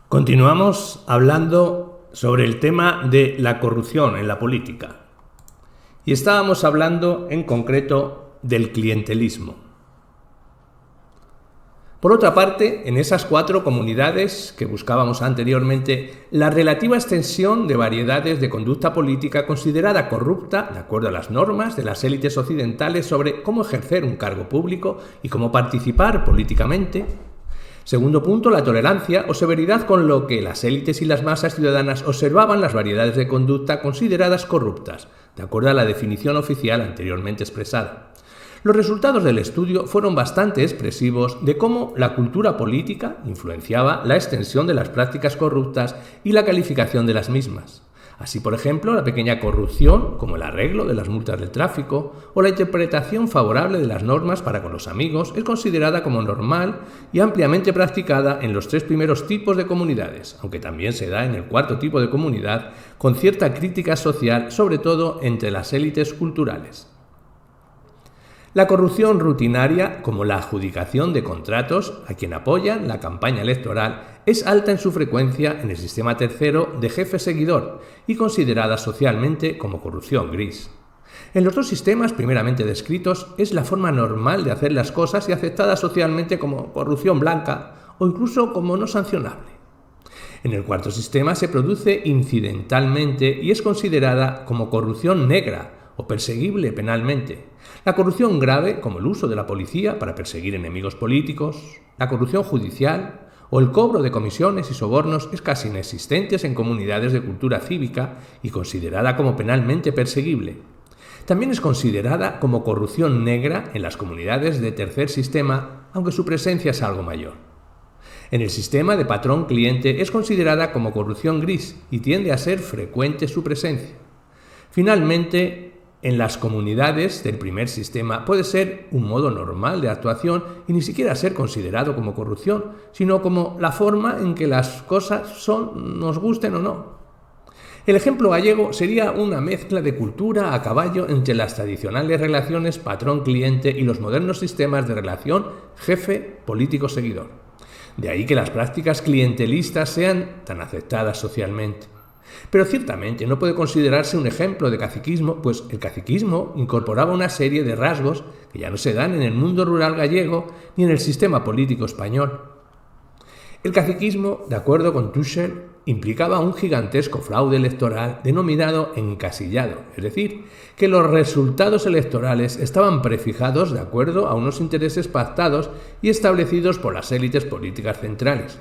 Continuamos hablando sobre el tema de la corrupción en la política. Y estábamos hablando en concreto del clientelismo. Por otra parte, en esas 4 comunidades que buscábamos anteriormente, la relativa extensión de variedades de conducta política considerada corrupta, de acuerdo a las normas de las élites occidentales sobre cómo ejercer un cargo público y cómo participar políticamente. Segundo punto, la tolerancia o severidad con lo que las élites y las masas ciudadanas observaban las variedades de conducta consideradas corruptas, de acuerdo a la definición oficial anteriormente expresada. Los resultados del estudio fueron bastante expresivos de cómo la cultura política influenciaba la extensión de las prácticas corruptas y la calificación de las mismas. Así, por ejemplo, la pequeña corrupción, como el arreglo de las multas del tráfico, o la interpretación favorable de las normas para con los amigos, es considerada como normal y ampliamente practicada en los 3 primeros tipos de comunidades, aunque también se da en el 4º tipo de comunidad, con cierta crítica social, sobre todo entre las élites culturales. La corrupción rutinaria, como la adjudicación de contratos a quien apoyan la campaña electoral, es alta en su frecuencia en el sistema tercero de jefe-seguidor y considerada socialmente como corrupción gris. En los 2 sistemas primeramente descritos es la forma normal de hacer las cosas y aceptada socialmente como corrupción blanca o incluso como no sancionable. En el 4º sistema se produce incidentalmente y es considerada como corrupción negra o perseguible penalmente. La corrupción grave, como el uso de la policía para perseguir enemigos políticos, la corrupción judicial o el cobro de comisiones y sobornos es casi inexistente en comunidades de cultura cívica y considerada como penalmente perseguible. También es considerada como corrupción negra en las comunidades de tercer sistema, aunque su presencia es algo mayor. En el sistema de patrón-cliente es considerada como corrupción gris y tiende a ser frecuente su presencia. Finalmente, en las comunidades del primer sistema puede ser un modo normal de actuación y ni siquiera ser considerado como corrupción, sino como la forma en que las cosas son, nos gusten o no. El ejemplo gallego sería una mezcla de cultura a caballo entre las tradicionales relaciones patrón-cliente y los modernos sistemas de relación jefe-político-seguidor. De ahí que las prácticas clientelistas sean tan aceptadas socialmente. Pero ciertamente no puede considerarse un ejemplo de caciquismo, pues el caciquismo incorporaba una serie de rasgos que ya no se dan en el mundo rural gallego ni en el sistema político español. El caciquismo, de acuerdo con Tuchel, implicaba un gigantesco fraude electoral denominado encasillado, es decir, que los resultados electorales estaban prefijados de acuerdo a unos intereses pactados y establecidos por las élites políticas centrales.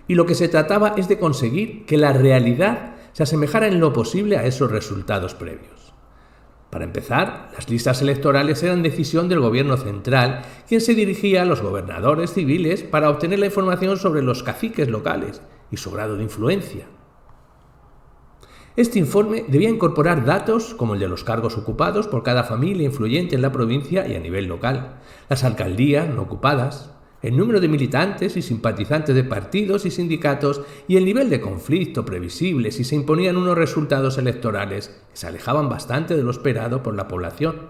Y lo que se trataba es de conseguir que la realidad se asemejara en lo posible a esos resultados previos. Para empezar, las listas electorales eran decisión del gobierno central, quien se dirigía a los gobernadores civiles para obtener la información sobre los caciques locales y su grado de influencia. Este informe debía incorporar datos como el de los cargos ocupados por cada familia influyente en la provincia y a nivel local, las alcaldías no ocupadas, el número de militantes y simpatizantes de partidos y sindicatos y el nivel de conflicto previsible si se imponían unos resultados electorales que se alejaban bastante de lo esperado por la población.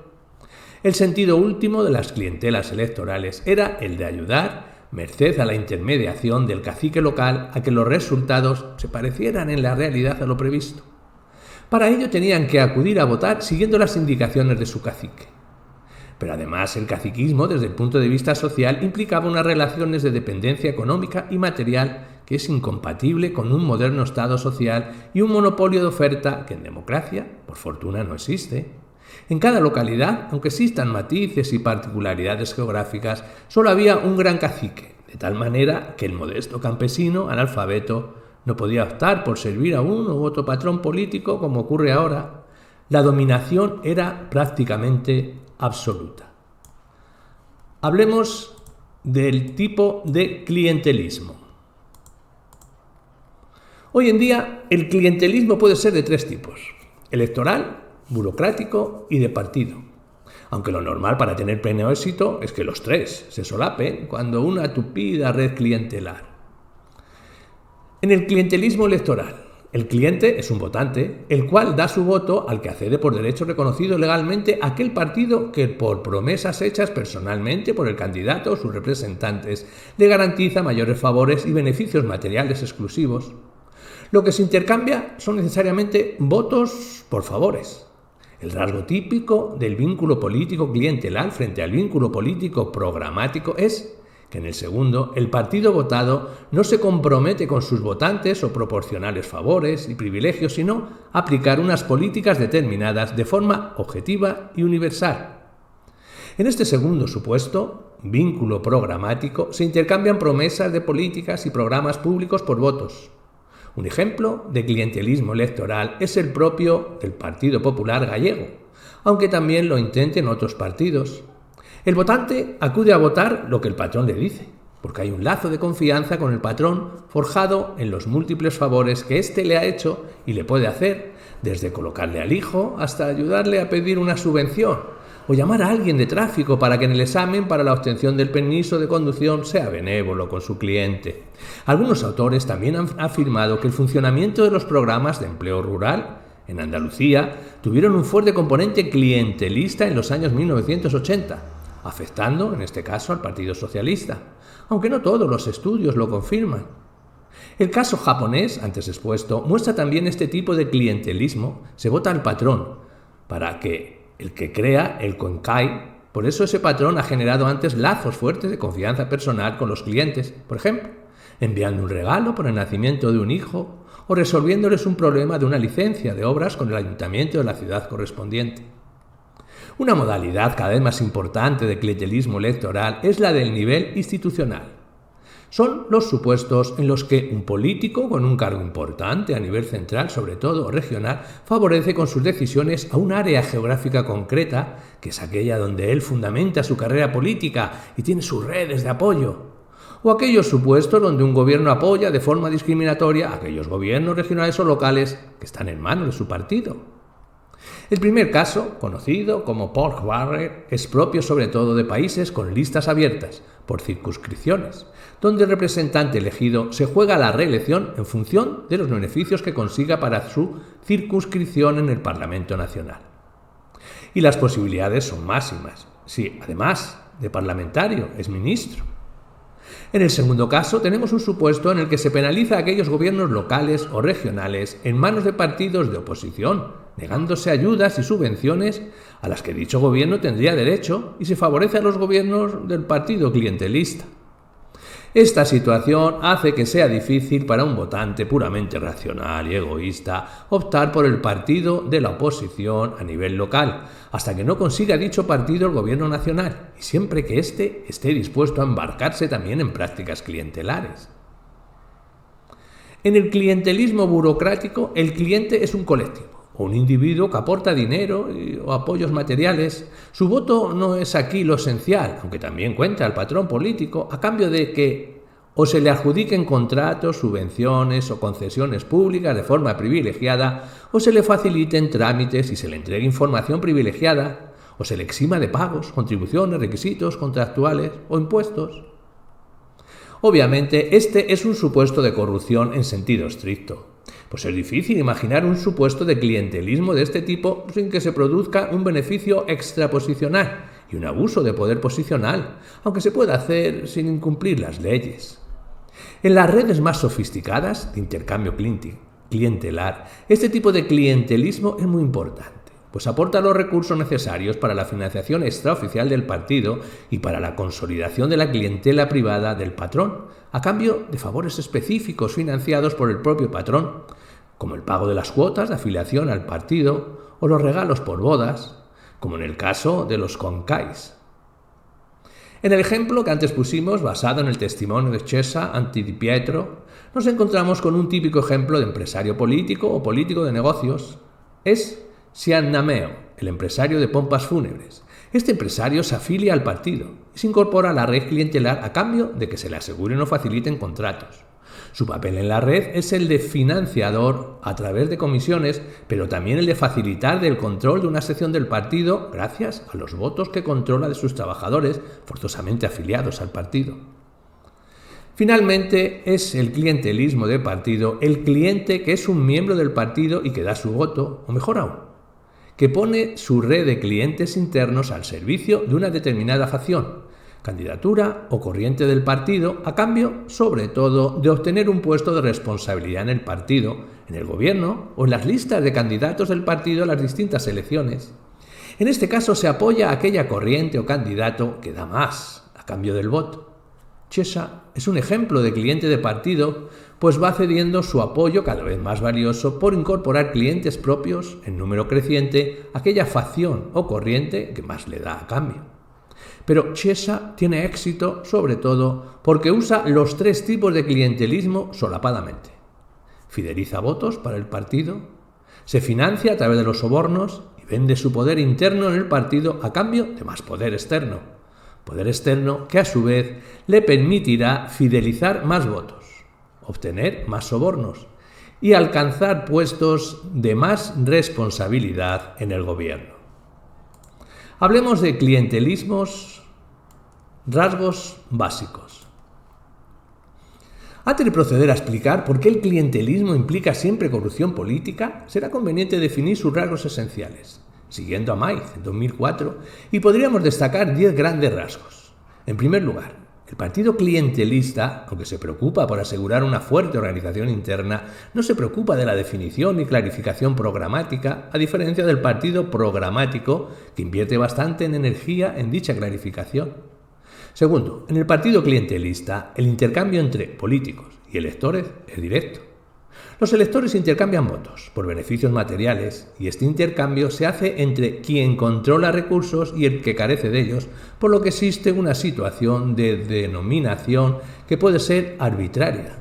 El sentido último de las clientelas electorales era el de ayudar, merced a la intermediación del cacique local, a que los resultados se parecieran en la realidad a lo previsto. Para ello tenían que acudir a votar siguiendo las indicaciones de su cacique. Pero además el caciquismo, desde el punto de vista social, implicaba unas relaciones de dependencia económica y material que es incompatible con un moderno Estado social y un monopolio de oferta que en democracia, por fortuna, no existe. En cada localidad, aunque existan matices y particularidades geográficas, solo había un gran cacique, de tal manera que el modesto campesino, analfabeto, no podía optar por servir a uno u otro patrón político como ocurre ahora. La dominación era prácticamente absoluta. Hablemos del tipo de clientelismo. Hoy en día el clientelismo puede ser de 3 tipos: electoral, burocrático y de partido. Aunque lo normal para tener pleno éxito es que los 3 se solapen cuando una tupida red clientelar. En el clientelismo electoral, El cliente es un votante, el cual da su voto al que accede por derecho reconocido legalmente a aquel partido que, por promesas hechas personalmente por el candidato o sus representantes, le garantiza mayores favores y beneficios materiales exclusivos. Lo que se intercambia son necesariamente votos por favores. El rasgo típico del vínculo político clientelar frente al vínculo político programático es que en el segundo, el partido votado no se compromete con sus votantes o proporcionales favores y privilegios, sino aplicar unas políticas determinadas de forma objetiva y universal. En este segundo supuesto, vínculo programático, se intercambian promesas de políticas y programas públicos por votos. Un ejemplo de clientelismo electoral es el propio del Partido Popular gallego, aunque también lo intenten otros partidos. El votante acude a votar lo que el patrón le dice, porque hay un lazo de confianza con el patrón forjado en los múltiples favores que éste le ha hecho y le puede hacer, desde colocarle al hijo hasta ayudarle a pedir una subvención o llamar a alguien de tráfico para que en el examen para la obtención del permiso de conducción sea benévolo con su cliente. Algunos autores también han afirmado que el funcionamiento de los programas de empleo rural en Andalucía tuvieron un fuerte componente clientelista en los años 1980, afectando, en este caso, al Partido Socialista, aunque no todos los estudios lo confirman. El caso japonés, antes expuesto, muestra también este tipo de clientelismo. Se vota al patrón para que el que crea el konkai. Por eso ese patrón ha generado antes lazos fuertes de confianza personal con los clientes, por ejemplo, enviando un regalo por el nacimiento de un hijo o resolviéndoles un problema de una licencia de obras con el ayuntamiento de la ciudad correspondiente. Una modalidad cada vez más importante de clientelismo electoral es la del nivel institucional. Son los supuestos en los que un político con un cargo importante a nivel central, sobre todo regional, favorece con sus decisiones a un área geográfica concreta, que es aquella donde él fundamenta su carrera política y tiene sus redes de apoyo. O aquellos supuestos donde un gobierno apoya de forma discriminatoria a aquellos gobiernos regionales o locales que están en manos de su partido. El primer caso, conocido como pork barrel, es propio sobre todo de países con listas abiertas, por circunscripciones, donde el representante elegido se juega la reelección en función de los beneficios que consiga para su circunscripción en el Parlamento Nacional. Y las posibilidades son máximas, si además de parlamentario es ministro. En el segundo caso, tenemos un supuesto en el que se penaliza a aquellos gobiernos locales o regionales en manos de partidos de oposición, negándose ayudas y subvenciones a las que dicho gobierno tendría derecho, y se favorece a los gobiernos del partido clientelista. Esta situación hace que sea difícil para un votante puramente racional y egoísta optar por el partido de la oposición a nivel local, hasta que no consiga dicho partido el gobierno nacional, y siempre que éste esté dispuesto a embarcarse también en prácticas clientelares. En el clientelismo burocrático, el cliente es un colectivo o un individuo que aporta dinero o apoyos materiales. Su voto no es aquí lo esencial, aunque también cuenta al patrón político, a cambio de que o se le adjudiquen contratos, subvenciones o concesiones públicas de forma privilegiada, o se le faciliten trámites y se le entregue información privilegiada, o se le exima de pagos, contribuciones, requisitos contractuales o impuestos. Obviamente, este es un supuesto de corrupción en sentido estricto. Pues es difícil imaginar un supuesto de clientelismo de este tipo sin que se produzca un beneficio extraposicional y un abuso de poder posicional, aunque se pueda hacer sin incumplir las leyes. En las redes más sofisticadas de intercambio clientelar, este tipo de clientelismo es muy importante, pues aporta los recursos necesarios para la financiación extraoficial del partido y para la consolidación de la clientela privada del patrón, a cambio de favores específicos financiados por el propio patrón, como el pago de las cuotas de afiliación al partido o los regalos por bodas, como en el caso de los konkais. En el ejemplo que antes pusimos, basado en el testimonio de Cesa Anti Di Pietro, nos encontramos con un típico ejemplo de empresario político o político de negocios. Es Sian Nameo, el empresario de pompas fúnebres. Este empresario se afilia al partido y se incorpora a la red clientelar a cambio de que se le aseguren o faciliten contratos. Su papel en la red es el de financiador a través de comisiones, pero también el de facilitar el control de una sección del partido gracias a los votos que controla de sus trabajadores forzosamente afiliados al partido. Finalmente, es el clientelismo de partido el cliente que es un miembro del partido y que da su voto, o mejor aún, que pone su red de clientes internos al servicio de una determinada facción, candidatura o corriente del partido, a cambio, sobre todo, de obtener un puesto de responsabilidad en el partido, en el gobierno o en las listas de candidatos del partido a las distintas elecciones. En este caso se apoya a aquella corriente o candidato que da más, a cambio del voto. Chiesa es un ejemplo de cliente de partido, pues va cediendo su apoyo cada vez más valioso por incorporar clientes propios en número creciente a aquella facción o corriente que más le da a cambio. Pero Chiesa tiene éxito sobre todo porque usa los tres tipos de clientelismo solapadamente. Fideliza votos para el partido, se financia a través de los sobornos y vende su poder interno en el partido a cambio de más poder externo. Poder externo que a su vez le permitirá fidelizar más votos, obtener más sobornos y alcanzar puestos de más responsabilidad en el gobierno. Hablemos de clientelismos, rasgos básicos. Antes de proceder a explicar por qué el clientelismo implica siempre corrupción política, será conveniente definir sus rasgos esenciales, siguiendo a Maiz en 2004, y podríamos destacar 10 grandes rasgos. En primer lugar, el partido clientelista, aunque se preocupa por asegurar una fuerte organización interna, no se preocupa de la definición y clarificación programática, a diferencia del partido programático, que invierte bastante en energía en dicha clarificación. Segundo, en el partido clientelista, el intercambio entre políticos y electores es directo. Los electores intercambian votos por beneficios materiales y este intercambio se hace entre quien controla recursos y el que carece de ellos, por lo que existe una situación de denominación que puede ser arbitraria.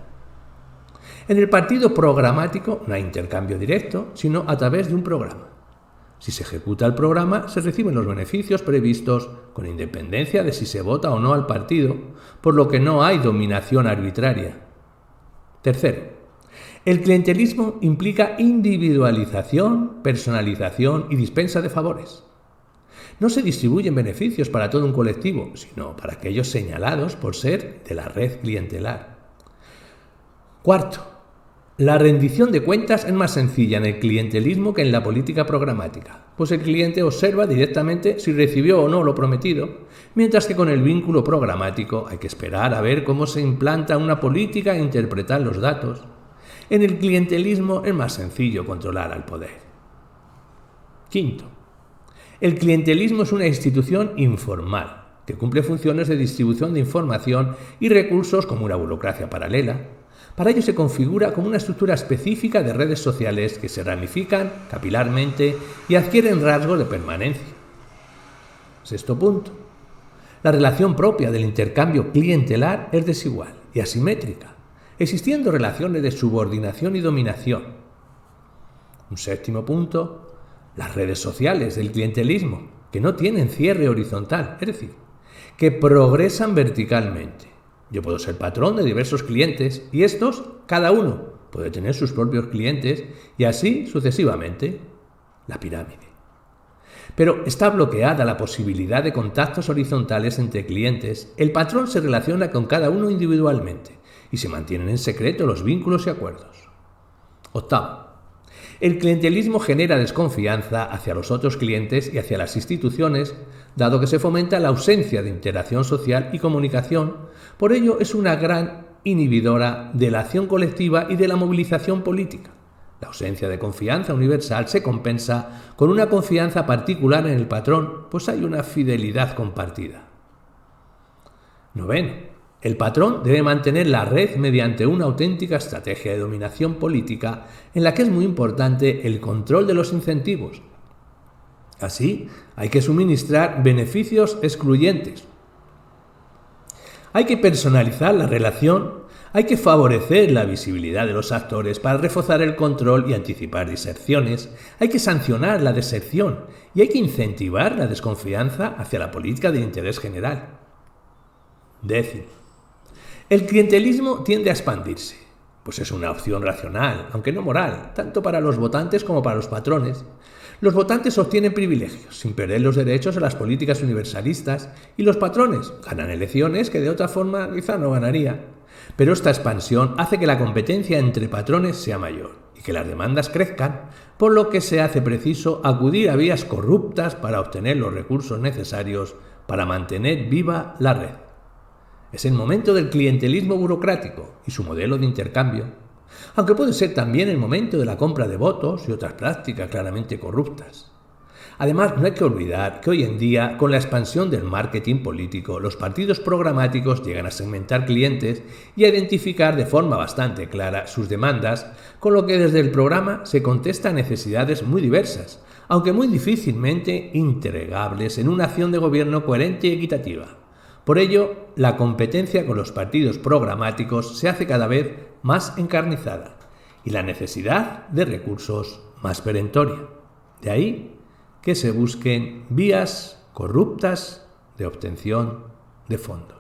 En el partido programático no hay intercambio directo, sino a través de un programa. Si se ejecuta el programa, se reciben los beneficios previstos con independencia de si se vota o no al partido, por lo que no hay dominación arbitraria. Tercero, el clientelismo implica individualización, personalización y dispensa de favores. No se distribuyen beneficios para todo un colectivo, sino para aquellos señalados por ser de la red clientelar. Cuarto, la rendición de cuentas es más sencilla en el clientelismo que en la política programática, pues el cliente observa directamente si recibió o no lo prometido, mientras que con el vínculo programático hay que esperar a ver cómo se implanta una política e interpretar los datos. En el clientelismo es más sencillo controlar al poder. Quinto, el clientelismo es una institución informal que cumple funciones de distribución de información y recursos como una burocracia paralela. Para ello se configura como una estructura específica de redes sociales que se ramifican capilarmente y adquieren rasgos de permanencia. Sexto punto, la relación propia del intercambio clientelar es desigual y asimétrica, existiendo relaciones de subordinación y dominación. Un séptimo punto, las redes sociales del clientelismo, que no tienen cierre horizontal, es decir, que progresan verticalmente. Yo puedo ser patrón de diversos clientes y estos, cada uno, puede tener sus propios clientes y así sucesivamente. La pirámide. Pero está bloqueada la posibilidad de contactos horizontales entre clientes. El patrón se relaciona con cada uno individualmente y se mantienen en secreto los vínculos y acuerdos. Octavo, el clientelismo genera desconfianza hacia los otros clientes y hacia las instituciones, dado que se fomenta la ausencia de interacción social y comunicación. Por ello es una gran inhibidora de la acción colectiva y de la movilización política. La ausencia de confianza universal se compensa con una confianza particular en el patrón, pues hay una fidelidad compartida. Noveno, el patrón debe mantener la red mediante una auténtica estrategia de dominación política en la que es muy importante el control de los incentivos. Así, hay que suministrar beneficios excluyentes. Hay que personalizar la relación, hay que favorecer la visibilidad de los actores para reforzar el control y anticipar diserciones, hay que sancionar la deserción y hay que incentivar la desconfianza hacia la política de interés general. Décimo, el clientelismo tiende a expandirse, pues es una opción racional, aunque no moral, tanto para los votantes como para los patrones. Los votantes obtienen privilegios, sin perder los derechos a las políticas universalistas, y los patrones ganan elecciones que de otra forma quizá no ganarían. Pero esta expansión hace que la competencia entre patrones sea mayor y que las demandas crezcan, por lo que se hace preciso acudir a vías corruptas para obtener los recursos necesarios para mantener viva la red. Es el momento del clientelismo burocrático y su modelo de intercambio, aunque puede ser también el momento de la compra de votos y otras prácticas claramente corruptas. Además, no hay que olvidar que hoy en día, con la expansión del marketing político, los partidos programáticos llegan a segmentar clientes y a identificar de forma bastante clara sus demandas, con lo que desde el programa se contesta a necesidades muy diversas, aunque muy difícilmente integrables en una acción de gobierno coherente y equitativa. Por ello, la competencia con los partidos programáticos se hace cada vez más encarnizada y la necesidad de recursos más perentoria. De ahí que se busquen vías corruptas de obtención de fondos.